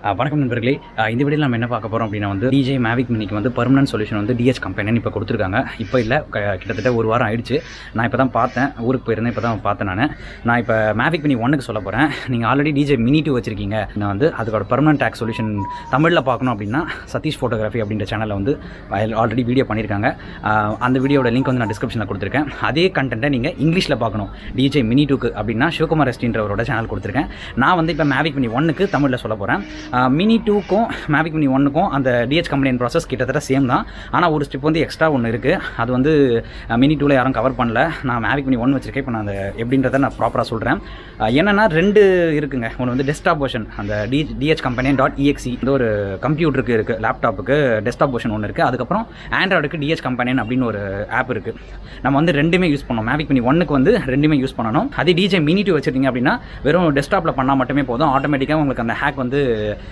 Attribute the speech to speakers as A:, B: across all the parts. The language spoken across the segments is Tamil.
A: வணக்கம் நண்பர்களே, இந்த வீடியோவில் நம்ம என்ன பார்க்க போகிறோம் அப்படின்னா வந்து டிஜே மேவிக் மினிக்கு வந்து பெர்மனன்ட் சொல்யூஷன் வந்து டிஹெச் கம்பெனின்னு இப்போ கொடுத்துருக்காங்க. இப்போ இல்லை, கிட்டத்தட்ட ஒரு வாரம் ஆயிடுச்சு. நான் இப்போ தான் பார்த்தேன், ஊருக்கு போயிருந்தேன், இப்போ தான் பார்த்தேன். நான் இப்போ மேவிக் மினி 1க்கு சொல்ல போகிறேன். நீங்கள் ஆல்ரெடி டிஜே மினி 2 வச்சுருக்கீங்க. நான் வந்து அதுக்கோட பெர்மனன்ட் டேக் சொல்யூஷன் தமிழில் பார்க்கணும் அப்படின்னா சதீஷ் ஃபோட்டோகிராஃபி அப்படின்ற சேனலில் வந்து ஆல்ரெடி வீடியோ பண்ணியிருக்காங்க. அந்த வீடியோட லிங்க் வந்து நான் டிஸ்கிரிப்ஷனில் கொடுத்துருக்கேன். அதே கண்டென்ட்டை நீங்கள் இங்கிலீஷில் பார்க்கணும் டிஜே மினி 2க்கு அப்படின்னா சிவகுமார் எஸ்டின்றவரோட சேனல் கொடுத்துருக்கேன். நான் வந்து இப்போ மேவிக் மினி 1க்கு தமிழில் சொல்ல போகிறேன். மினி 2க்கும் மேவிக் மினி 1க்கும் அந்த டிஹெச் கம்பெனி ப்ராசஸ் கிட்டத்தட்ட சேம் தான். ஆனால் ஒரு ஸ்டெப் வந்து எக்ஸ்ட்ரா ஒன்று இருக்குது. அது வந்து மினி 2ல் யாரும் கவர் பண்ணல. நான் மேவிக் மினி 1 வச்சுருக்கேன். இப்போ நான் அந்த எப்படின்றத நான் ப்ராப்பராக சொல்கிறேன். என்னென்னா 2 இருக்குங்க. ஒன்று வந்து டெஸ்க்டாப் வெர்ஷன், அந்த டிஹெச் கம்பெனி .exe இந்த ஒரு கம்ப்யூட்டருக்கு இருக்குது, லேப்டாப்புக்கு டெஸ்க்டாப் வெர்ஷன் ஒன்று இருக்குது. அதுக்கப்புறம் ஆண்ட்ராய்டுக்கு டிஹெச் கம்பெனி அப்படின்னு ஒரு ஆப் இருக்குது. நம்ம வந்து ரெண்டுமே யூஸ் பண்ணோம். மேவிக் மினி 1க்கு வந்து ரெண்டுமே யூஸ் பண்ணணும். அதே டிஜே மினி 2 வச்சுருந்தீங்க அப்படின்னா வெறும் டெஸ்க்டாப்பில் பண்ணால் மட்டுமே போதும். ஆட்டோமேட்டிக்காக உங்களுக்கு அந்த ஹேக் வந்து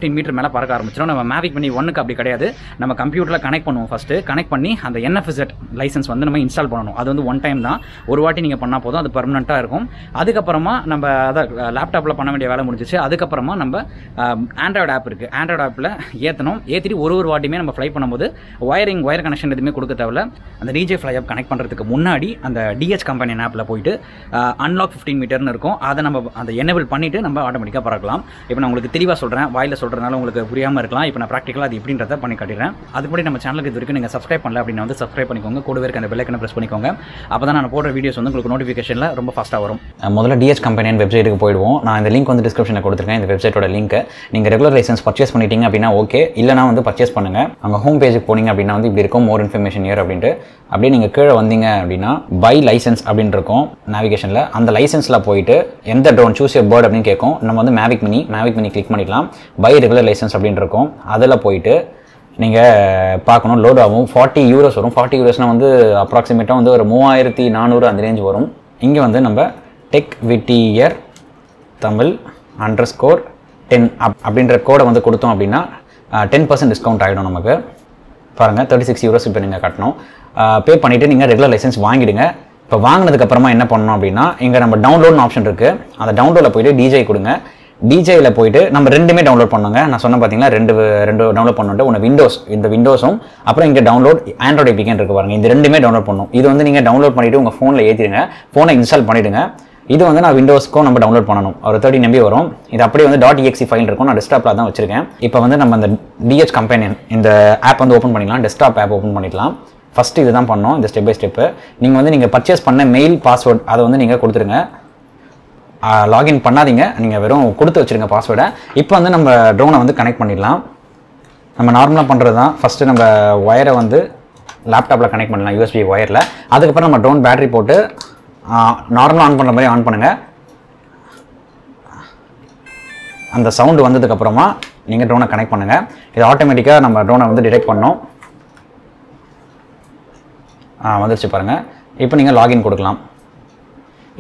A: 15 மீட்டர் மேலே பறக்க ஆரம்பிச்சிடும். நம்ம மேவிக் மினி 1க்கு அப்படி கிடையாது. நம்ம கம்ப்யூட்டரில் கனெக்ட் பண்ணுவோம். ஃபஸ்ட்டு கனெக்ட் பண்ணி அந்த NFZ லைசன்ஸ் வந்து நம்ம இன்ஸ்டால் பண்ணணும். அது வந்து ஒன் டைம் தான், ஒரு வாட்டி நீங்கள் பண்ணால் போதும், அது பர்மனெண்ட்டாக இருக்கும். அதுக்கப்புறமா நம்ம அதை லேப்டாப்பில் பண்ண வேண்டிய வேலை முடிஞ்சிச்சு. அதுக்கப்புறமா நம்ம ஆண்ட்ராய்டு ஆப் இருக்குது, ஆண்ட்ராய்டு ஆப்பில் ஏற்றிட்டு ஒரு வாட்டியுமே நம்ம ஃப்ளை பண்ணும்போது ஒயர் கனெக்ஷன் எதுவுமே கொடுக்க தேவையில்ல. அந்த டிஜே ஃப்ளை ஆப் கனெக்ட் பண்ணுறதுக்கு முன்னாடி அந்த டிஹெச் கம்பெனி ஆப்பில் போயிட்டு அன்லாக் 15 மீட்டர்னு இருக்கும். அதை நம்ம அந்த எனேபிள் பண்ணிவிட்டு நம்ம ஆட்டோமேட்டிக்காக பறக்கலாம். இப்போ நான் உங்களுக்கு தெளிவாக சொல்கிறேன், வாயில் சொல்கிறதுனால உங்களுக்கு புரியாமல் இருக்கலாம். இப்போ நான் ப்ராக்டிக்கலாக அது எப்படின்றத பண்ணி காட்டிடுறேன். அதுபடி நம்ம சேனலுக்கு இது வரைக்கும் நீங்கள் சப்ஸ்கிரைப் பண்ணல அப்படின்னா வந்து சப்ஸ்கிரைப் பண்ணிக்கோங்க. கூடவே இருக்க அந்த பெல் ஐக்கனை ப்ரெஸ் பண்ணிக்கோங்க. அப்போ தான் நான் போடுற வீடியோஸ் வந்து உங்களுக்கு நோட்டிஃபிகேஷனில் ரொம்ப ஃபாஸ்ட்டாக வரும். முதல்ல டிஹெச் கம்பெனி வெப்சைட்டுக்கு போயிடுவோம். நான் இந்த லிங்க் வந்து டிஸ்கிரிப்ஷனில் கொடுத்துருக்கேன். இந்த வெப்சைட்டோட லிங்க் நீங்கள் ரெகுலர் லைசன்ஸ் பர்ச்சேஸ் பண்ணிட்டீங்க அப்படின்னா ஓகே, இல்லைனா வந்து பர்ச்சேஸ் பண்ணுங்கள். அங்கே ஹோம் பேஜுக்கு போனீங்க அப்படின்னா வந்து இப்படி இருக்கும், மோர் இன்ஃபர்மேஷன் இயர் அப்படின்ட்டு. அப்படியே நீங்கள் கீழே வந்தீங்க அப்படின்னா பை லைசன்ஸ் அப்படின்னு இருக்கும் நேவிகேஷனில். அந்த லைசன்ஸில் போயிட்டு எந்த ட்ரோன் சூஸ் யூர் பேர்ட் அப்படின்னு கேட்கும். நம்ம வந்து மேவிக் மினி கிளிக் பண்ணிக்கலாம். பை ரெகுலர் லைசன்ஸ் அப்படின்னு இருக்கும். அதில் போயிட்டு நீங்கள் பார்க்கணும். லோட் ஆகும். 40 யூரோஸ் வரும். 40 யூரோஸ்னால் வந்து அப்ராக்சிமேட்டாக வந்து ஒரு 3400 அந்த ரேஞ்ச் வரும். இங்கே வந்து நம்ம டெக் விட்டியர் தமிழ் _10 அப்படின்ற கோடை வந்து கொடுத்தோம் அப்படின்னா 10% டிஸ்கவுண்ட் ஆகிடும் நமக்கு. பாருங்கள், 36 யூரோஸ் இப்போ நீங்கள் கட்டணும். பே பண்ணிவிட்டு நீங்கள் ரெகுலர் லைசன்ஸ் வாங்கிடுங்க. இப்போ வாங்கினதுக்கப்புறமா என்ன பண்ணணும் அப்படின்னா இங்கே நம்ம டவுன்லோட்னு ஆப்ஷன் இருக்குது. அந்த டவுன்லோடில் போய்ட்டு டிஜே கொடுங்க. டிஜேயில் போய்ட்டு நம்ம ரெண்டுமே டவுன்லோட் பண்ணுங்க. நான் சொன்ன பார்த்தீங்கன்னா ரெண்டு டவுன்லோட் பண்ணிட்டு ஒன்று இந்த விண்டோஸும் அப்புறம் இங்கே டவுன்லோட் ஆண்ட்ராய்டு APK இருக்கு பாருங்கள். இந்த ரெண்டுமே டவுன்லோட் பண்ணணும். இது வந்து நீங்கள் டவுன்லோட் பண்ணிவிட்டு உங்கள் ஃபோனில் ஏற்றிடுங்க. ஃபோனை இன்ஸ்டால் பண்ணிவிடுங்க. இது வந்து நான் விண்டோஸ்க்கும் நம்ம டவுன்லோட் பண்ணணும். ஒரு 30 MB வரும். இது அப்படியே வந்து .exe ஃபைல் இருக்கும். நான் டெஸ்க்டாப்பில் தான் வச்சிருக்கேன். இப்போ வந்து நம்ம அந்த டிஹெச் கம்பெனி இந்த ஆப் வந்து ஓப்பன் பண்ணிக்கலாம். டெஸ்க்டாப் ஆப் ஓப்பன் பண்ணிக்கலாம். ஃபஸ்ட்டு இது தான் பண்ணோம், இந்த ஸ்டெப் பை ஸ்டெப்பு. நீங்கள் பர்ச்சேஸ் பண்ண மெயில் பாஸ்வேர்டு அதை வந்து நீங்கள் கொடுத்துருங்க. லாகின் பண்ணாதீங்க, நீங்கள் வெறும் கொடுத்து வச்சுருங்க பாஸ்வேர்டை. இப்போ வந்து நம்ம ட்ரோனை வந்து கனெக்ட் பண்ணிடலாம். நம்ம நார்மலாக பண்ணுறது தான். ஃபஸ்ட்டு நம்ம ஒயரை வந்து லேப்டாப்பில் கனெக்ட் பண்ணலாம் USB ஒயரில். அதுக்கப்புறம் நம்ம ட்ரோன் பேட்டரி போட்டு நார்மலாக ஆன் பண்ணுற மாதிரி ஆன் பண்ணுங்கள். அந்த சவுண்டு வந்ததுக்கப்புறமா நீங்கள் ட்ரோனை கனெக்ட் பண்ணுங்கள். இது ஆட்டோமேட்டிக்காக நம்ம ட்ரோனை வந்து டிடெக்ட் பண்ணோம். வந்துருச்சு பாருங்கள். இப்போ நீங்கள் லாகின் கொடுக்கலாம்.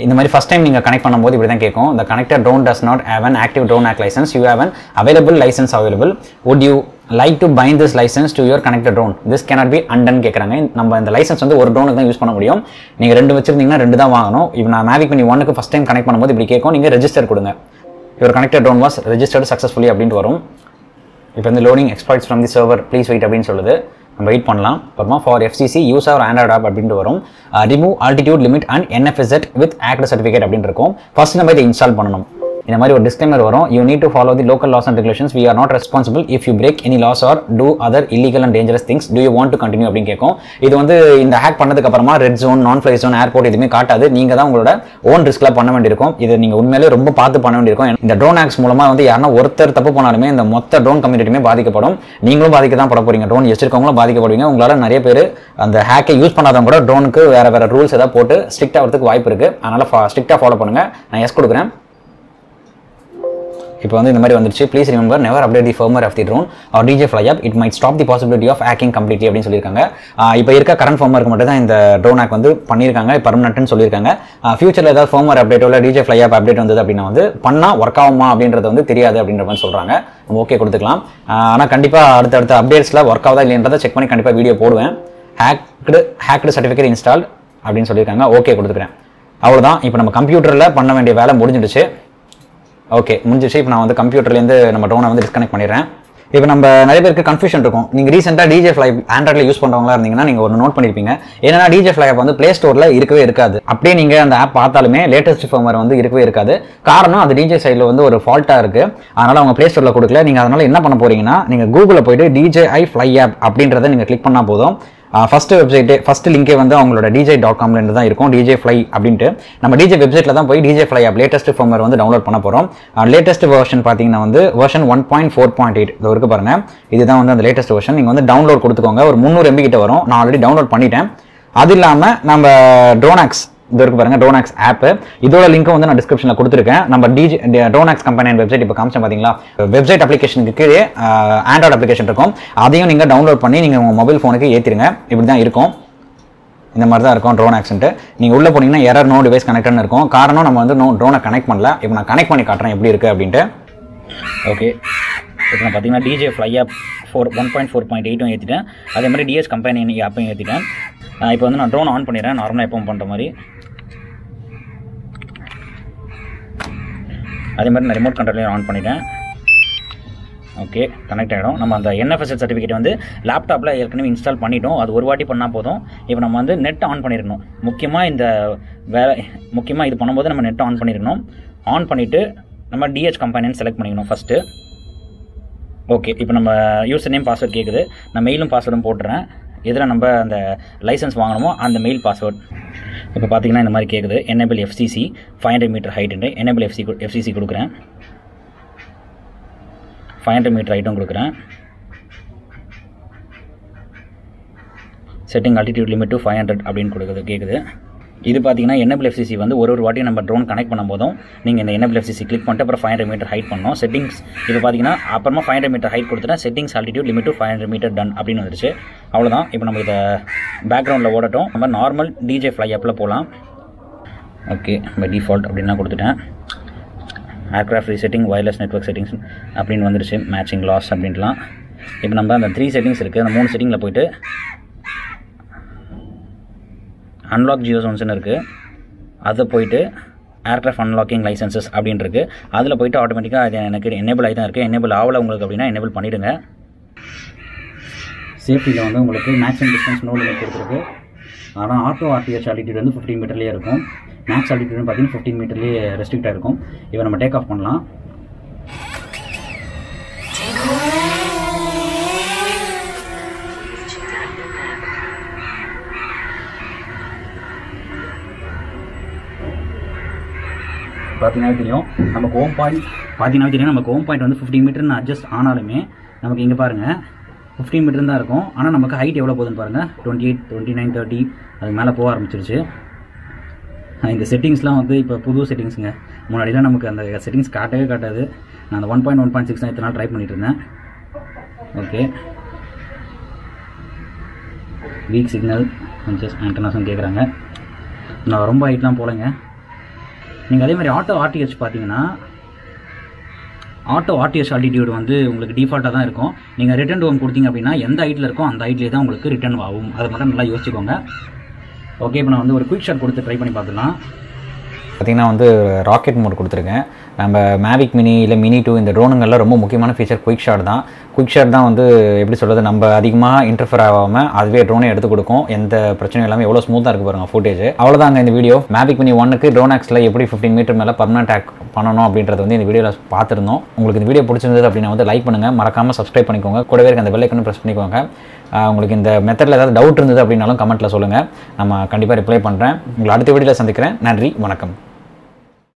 A: இந்த மாதிரி ஃபஸ்ட் டைம் நீங்கள் கனெக்ட் பண்ணும்போது இப்படி தான் கேட்கும். The connected drone does not have an active drone act license. You have an available license available. Would you like to bind this license to your connected drone? This cannot be undone கேட்குறாங்க. நம்ம இந்த லைசன்ஸ் வந்து ஒரு ட்ரோனுக்கு தான் யூஸ் பண்ண முடியும். நீங்கள் 2 வச்சிருந்தீங்கன்னா 2 தான் வாங்கணும். இப்போ நான் மேவிக் மினி 1க்கு ஃபஸ்ட் டைம் கனெக்ட் பண்ணும்போது இப்படி கேட்கும். நீங்கள் ரெஜிஸ்டர் கொடுங்க. Your connected drone was registered successfully அப்படின்ட்டு வரும். இப்போ வந்து loading experts from the server please wait அப்படின்னு சொல்லுது. நம்ம வெயிட் பண்ணலாம். அப்புறமா for FCC use or android app அப்படின்ட்டு வரும். Remove altitude limit and NFZ with act certificate அப்படின்னு இருக்கும். ஃபர்ஸ்ட் நம்ம இதை இன்ஸ்டால் பண்ணணும். இந்த மாதிரி ஒரு டிஸ்க்ளைமர் வரும். You need to follow the local laws and regulations. We are not responsible if you break any laws or do other illegal and dangerous things. Do you want to continue அப்படின்னு கேட்கும். இது வந்து இந்த ஹேக் பண்ணதுக்கு அப்புறமா red zone, no fly zone, airport எதுவுமே காட்டாது. நீங்கள் தான் உங்களோட ஓன் ரிஸ்க்ல பண்ண வேண்டியிருக்கும். இது நீங்கள் உண்மையிலே ரொம்ப பார்த்து பண்ண வேண்டியிருக்கும். இந்த ட்ரோன் ஹேக்ஸ் மூலமாக வந்து யாருன்னா ஒருத்தர் தப்பு பண்ணாலுமே இந்த மொத்த ட்ரோன் கம்யூனிட்டியுமே பாதிக்கப்படும். நீங்களும் பாதிக்க தான் பட போறீங்க. ட்ரோன் வச்சிருக்கவங்களும் பாதிக்கப்படுவீங்க. உங்களால் நிறைய பேர் அந்த ஹேக்கை யூஸ் பண்ணாதவங்க கூட ட்ரோனுக்கு வேற ரூல்ஸ் ஏதாவது போட்டு ஸ்ட்ரிக்ட் ஆகிறதுக்கு வாய்ப்பு இருக்கு. அதனால ஸ்ட்ரிக்டாக ஃபாலோ பண்ணுங்க. நான் எஸ் கொடுக்குறேன். இப்போ வந்து இந்த மாதிரி வந்துருச்சு. Please remember never update the firmware of the drone or DJ fly app. It might stop the possibility of hacking completely அப்படின்னு சொல்லியிருக்காங்க. இப்போ இருக்க கரண்ட் ஃபர்மருக்கு மட்டும் தான் இந்த ட்ரோன் ஹேக் வந்து பண்ணியிருக்காங்க, பர்மனெண்ட்னு சொல்லியிருக்காங்க. ஃபியூச்சரில் ஏதாவது ஃபர்மர் அப்டேட்டோ இல்லை டிஜே ஃப்ளை ஆப் அப்டேட் வந்தது அப்படின்னா வந்து பண்ணால் ஒர்க் ஆகுமா அப்படின்றது வந்து தெரியாது அப்படின்ற மாதிரி சொல்கிறாங்க. நம்ம ஓகே கொடுத்துக்கலாம். ஆனால் கண்டிப்பாக அடுத்த அப்டேட்ஸில் ஒர்க் ஆகுதா இல்லைன்றதை செக் பண்ணி கண்டிப்பாக வீடியோ போடுவேன். ஹேக்டு சர்டிஃபிகேட் இன்ஸ்டால் அப்படின்னு சொல்லியிருக்காங்க. ஓகே கொடுத்துக்கிறேன். அவ்வளோதான். இப்போ நம்ம கம்ப்யூட்டரில் பண்ண வேண்டிய வேலை முடிஞ்சிடுச்சு. ஓகே முடிஞ்சிச்சு. இப்போ நான் வந்து கம்ப்யூட்டர்லேருந்து நம்ம ட்ரோனை வந்து டிஸ்கனெக்ட் பண்ணிடுறேன். இப்போ நம்ம நிறைய பேருக்கு கன்ஃபியூஷன் இருக்கும். நீங்கள் ரீசெண்டாக டிஜே ஃப்ளை ஆண்ட்ராய்டில் யூஸ் பண்ணுறவங்களா இருந்தீங்கன்னா நீங்கள் ஒரு நோட் பண்ணியிருப்பீங்க. ஏன்னா டிஜே ஃப்ளை ஆப் வந்து ப்ளே ஸ்டோரில் இருக்கவே இருக்காது. அப்படியே நீங்கள் அந்த ஆப் பார்த்தாலுமே லேட்டஸ்ட் ஃபர்ம்வேர் வந்து இருக்கவே இருக்காது. காரணம் அது டிஜே சைடில் வந்து ஒரு ஃபால்ட்டாக இருக்குது. அதனால் அவங்க ப்ளே ஸ்டோரில் கொடுக்கல. நீங்கள் அதனால் என்ன பண்ண போகிறீங்கன்னா நீங்கள் கூகுளில் போய்ட்டு DJI ஃப்ளை ஆப் அப்படின்றத நீங்கள் கிளிக் பண்ணால் போதும். ஃபஸ்ட்டு வெப்சைட்டே ஃபஸ்ட்டு லிங்கே வந்து அவங்களோட dj.com தான் இருக்கும். DJ ஃப்ளை அப்படின்ட்டு நம்ம டிஜே வெப்சைட்டில் தான் போய் DJ fly app latest firmware வந்து டவுன்லோட் பண்ண போகிறோம். லேட்டஸ்ட் வெர்ஷன் பார்த்தீங்கன்னா வந்து வெர்ஷன் 1.4.8 இது இருக்கு பாருங்கள். இதுதான் வந்து அந்த லேட்டஸ்ட் வெர்ஷன். நீங்கள் வந்து டவுன்லோட் கொடுத்துக்கோங்க. ஒரு 300 MB கிட்ட வரும். நான் ஆல்ரெடி டவுன்லோட் பண்ணிட்டேன். அது இல்லாமல் நம்ம ட்ரோனாக்ஸ் இது இருக்கு பாருங்க, ட்ரோனாக்ஸ் ஆப். இதோட லிங்க்கும் வந்து நான் டிஸ்கிரிப்ஷனில் கொடுத்துருக்கேன். நம்ம ட்ரோனாக்ஸ் கம்பெனி வெப்சைட் இப்போ காமிச்சேன் பார்த்தீங்களா, வெப்சைட் அப்ளிகேஷனுக்கு கீழே ஆண்ட்ராய்டு அப்ளிகேஷன் இருக்கும். அதையும் நீங்கள் டவுன்லோட் பண்ணி நீங்கள் உங்கள் மொபைல் ஃபோனுக்கு ஏற்றிடுங்க. இப்படி தான் இருக்கும். இந்த மாதிரி தான் இருக்கும் ட்ரோனாக்ஸ்ன்ட்டு. நீங்கள் உள்ளே போனீங்கன்னா எரர் நோ டிவைஸ் கனெக்ட்னு இருக்கும். காரணம் நம்ம வந்து ட்ரோனை கனெக்ட் பண்ணல. இப்போ நான் கனெக்ட் பண்ணி காட்டுறேன் எப்படி இருக்குது அப்படின்ட்டு. ஓகே, இப்போ நான் பார்த்தீங்கன்னா டிஜே ஃப்ளை ஆப் 1.4.8 ஏற்றிட்டேன். அதே மாதிரி டிஎஸ் கம்பெனி ஆப்பையும் ஏற்றிட்டேன். இப்போ வந்து நான் ட்ரோன் ஆன் பண்ணிடுறேன். நார்மலாக எப்பவும் பண்ணுற மாதிரி. அதே மாதிரி நான் ரிமோட் கண்ட்ரோலையும் ஆன் பண்ணிட்டேன். ஓகே, கனெக்ட் ஆகிடும். நம்ம அந்த NFSL சர்டிஃபிகேட் வந்து லேப்டாப்பில் ஏற்கனவே இன்ஸ்டால் பண்ணிட்டோம். அது ஒரு வாட்டி பண்ணால் போதும். இப்போ நம்ம வந்து நெட் ஆன் பண்ணிடணும். முக்கியமாக இது பண்ணும்போது நம்ம நெட் ஆன் பண்ணிடணும். ஆன் பண்ணிவிட்டு நம்ம டிஹெச் கம்பெனின்னு செலக்ட் பண்ணிக்கணும் ஃபஸ்ட்டு. ஓகே, இப்போ நம்ம யூசர் நேம் பாஸ்வேர்ட் கேட்குது. நான் மெயிலும் பாஸ்வேர்டும் போட்டுறேன். எதில் நம்ம அந்த லைசன்ஸ் வாங்கணுமோ அந்த மெயில் பாஸ்வேர்ட். இப்போ பார்த்தீங்கன்னா இந்த மாதிரி கேட்குது. எனேபிள் FCC 500 மீட்டர் ஹைட்டுன்ட்டு எனேபிள் FCC கொடுக்குறேன். 500 மீட்டர் ஹைட்டும் கொடுக்குறேன். செட்டிங் அல்டிடியூட் லிமிட் டு 500 அப்படின்னு கேட்குது. இது பார்த்தீங்கன்னா எனேபிள் FCC வந்து ஒரு வாட்டியும் நம்ம ட்ரோன் கனெக்ட் பண்ணும் போதும் நீங்கள் இந்த எனேபிள் FCC கிளிக் பண்ணிட்டு அப்புறம் 500 மீட்டர் ஹைட் பண்ணணும். செட்டிங்ஸ் இப்போ பார்த்தீங்கன்னா அப்புறமா 500 மீட்டர் ஹைட் கொடுத்துட்டா settings altitude limit to 500 meter done அப்படின்னு வந்துருச்சு. அவ்வளோதான். இப்போ நம்ம இதை பேக்ரவுண்டில் ஓடட்டும். நம்ம நார்மல் டிஜே ஃப்ளை ஆப்பில் போகலாம். ஓகே, பை டிஃபால்ட் அப்படின்னா கொடுத்துட்டேன். Aircraft resetting, wireless network settings அப்படின்னு வந்துருச்சு. மேட்சிங் லாஸ் அப்படின்ட்டுலாம். இப்போ நம்ம அந்த 3 செட்டிங்ஸ் இருக்குது. அந்த 3 செட்டிங்கில் போய்ட்டு அன்லாக் ஜியோ ஜோன்ஸ்னு இருக்குது. அதை போய்ட்டு ஏர்க்ராஃப்ட் அன்லாக்கிங் லைசன்சஸ் அப்படின்னு இருக்குது. அதில் போய்ட்டு ஆட்டோமேட்டிக்காக அது எனக்கு எனேபிள் ஆகி தான் இருக்குது. எனேபிள் ஆகலை உங்களுக்கு அப்படின்னா எனேபிள் பண்ணிவிடுங்க. சேஃப்டியில் வந்து உங்களுக்கு மேக்ஸிமம் டிஸ்டன்ஸ் நோ லிமிட் கொடுத்துருக்கு. ஆனால் ஆட்டோ RTS ஆல்டிடியூட் வந்து 15 மீட்டர்லேயே இருக்கும். மேக்ஸ் ஆல்டிடியூட் பார்த்தீங்கன்னா 15 மீட்டர்லேயே ரெஸ்ட்ரிக்டாக இருக்கும். இப்போ நம்ம டேக் ஆஃப் பண்ணலாம். பார்த்தீங்கன்னா தெரியும் நமக்கு ஹோம் பாயிண்ட் வந்து 15 மீட்டர்னு அட்ஜஸ்ட் ஆனாலுமே நமக்கு இங்கே பாருங்கள் 15 மீட்டர் தான் இருக்கும். ஆனால் நமக்கு ஹைட் எவ்வளோ போகுதுன்னு பாருங்கள், 28, 29, 30 அது மேலே போக ஆரம்பிச்சிருச்சு. இந்த செட்டிங்ஸ்லாம் வந்து இப்போ புது செட்டிங்ஸுங்க. முன்னாடிலாம் நமக்கு அந்த செட்டிங்ஸ் காட்டவே காட்டாது. நான் அந்த 1.1.6 தான் இத்தனை நாள் ட்ரை பண்ணிட்டு இருந்தேன். ஓகே, வீக் சிக்னல் கொஞ்சம் ஆண்டனாஸும் கேட்குறாங்க. நான் ரொம்ப ஹைட்லாம் போகலைங்க. நீங்கள் அதே மாதிரி ஆட்டோ RTS பார்த்தீங்கன்னா ஆட்டோ RTS ஆல்டிடியூட் வந்து உங்களுக்கு டிஃபால்ட்டாக தான் இருக்கும். நீங்கள் ரிட்டர்ன் டு ஹோம் கொடுத்தீங்க அப்படின்னா எந்த ஹைட்டில் இருக்கோ அந்த ஹைட்லேயே தான் உங்களுக்கு ரிட்டர்ன் ஆகும். அதை மட்டும் நல்லா யோசிச்சுக்கோங்க. ஓகே, இப்போ நான் வந்து ஒரு குயிக் ஷாட் கொடுத்து ட்ரை பண்ணி பார்த்துக்கலாம். பார்த்திங்கன்னா வந்து ராக்கெட் மோட் கொடுத்துருக்கேன். நம்ம மேவிக் மினி இல்லை மினி 2 இந்த ட்ரோனுங்களில் ரொம்ப முக்கியமான ஃபீச்சர் குயிக் ஷாட் தான். குயிக் ஷாட் தான் வந்து எப்படி சொல்கிறது, நம்ம அதிகமாக இன்டர்ஃபர் ஆகாமல் அதுவே ட்ரோனே எடுத்து கொடுக்கும். எந்த பிரச்சனையும் இல்லாமல் எவ்வளோ ஸ்மூத்தாக இருக்குது பாருங்கள் ஃபுட்டேஜ். அவ்வளோதாங்க இந்த வீடியோ. மேவிக் மினி 1க்கு ட்ரோனாக்ஸில் எப்படி 15 மீட்டர் மேலே பர்மனெண்ட் டேக் பண்ணணும் அப்படின்றது வந்து இந்த வீடியோவில் பார்த்துருந்தோம். உங்களுக்கு இந்த வீடியோ பிடிச்சிருந்தது அப்படின்னா வந்து லைக் பண்ணுங்கள், மறக்காமல் சப்ஸ்கிரைப் பண்ணிக்கோங்க, கூடவே இருக்க அந்த பெல் ஐக்கனை ப்ரெஸ் பண்ணிக்கோங்க. உங்களுக்கு இந்த மெத்தடில் ஏதாவது டவுட் இருந்தது அப்படின்னாலும் கமெண்ட்டில் சொல்லுங்கள், நம்ம கண்டிப்பாக ரிப்ளை பண்ணுறேன். உங்களை அடுத்த வீடியோவில் சந்திக்கிறேன். நன்றி, வணக்கம்.